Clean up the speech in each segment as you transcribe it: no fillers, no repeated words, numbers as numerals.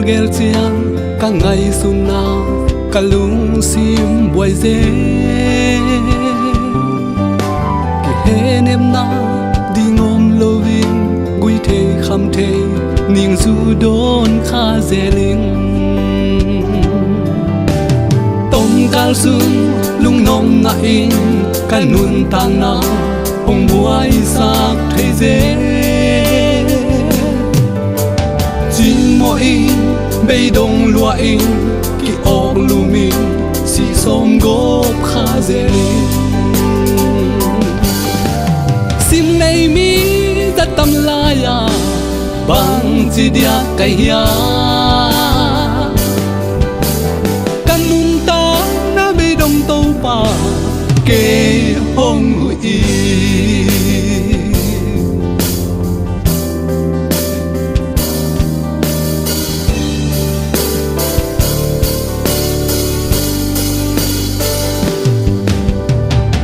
gel chiang ka ngai sunna kalung sim boy ze ki henem na dingom lovin gui the kham the ning zu don kha zeling tom kal sun lung nom na in kanun tang na hong buai sak thei ze jin mo in bay dong lua in ki ok lu min si som gop kha ze sim nei mi ta tam la ya bang chi dia kai ya kanun ta na bay dong to pa ke hong hui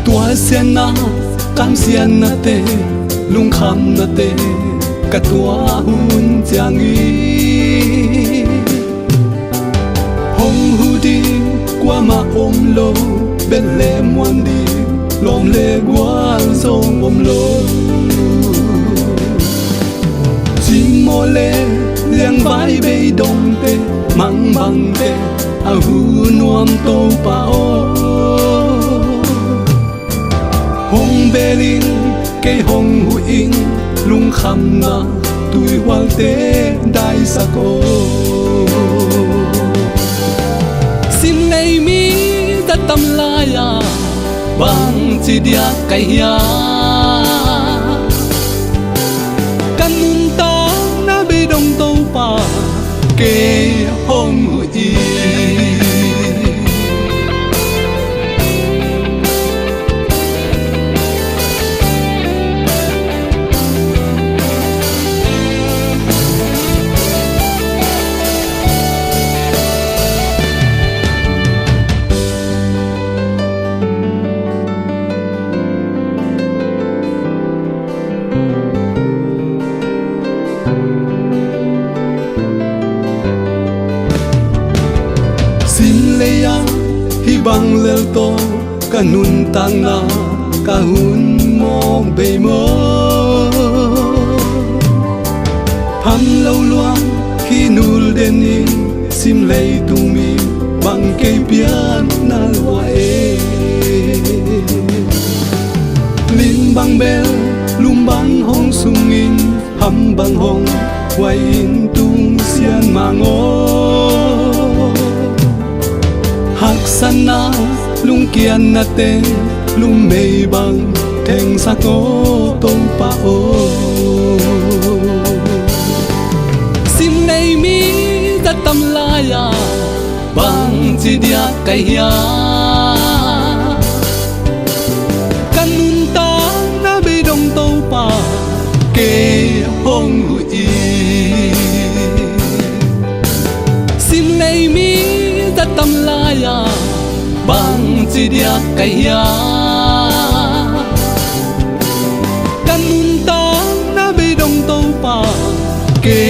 tua xian na cam xian na te lung kham na te ka tua hun chiang yi hong hu di qua ma om lo bên lệ muan đi lom lệ guan sông om lo chim mô lệ liang vai bay đông te mang bang te a hu nuam tô pa o hong belin cây hong hu in lung kham na tui wal te dai sa ko sim nei mi ta tam la ya bang chi dia kai ya kanun ta na be dong to pa ke hong hui leya hi bang lel to kanun tang na ka hun mo be mo pham lâu luang khi nul denin sim lei tung mi bang ke pian na wa e lin bang bel lum bang hong sung in ham bang hong wai in tung xian mango hak sana lung kian na te lung mei bang theng sa ko tong pa o sim nei mi ta tam la ya bang chi dia kai ya kanun ta na be dong to pa ke hong hui sim nei mi ta tam la ya bang chi dia kai ya kanun ta na be dong to pa ke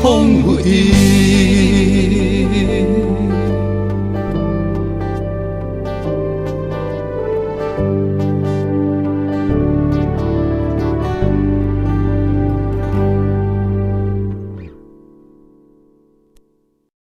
hong hui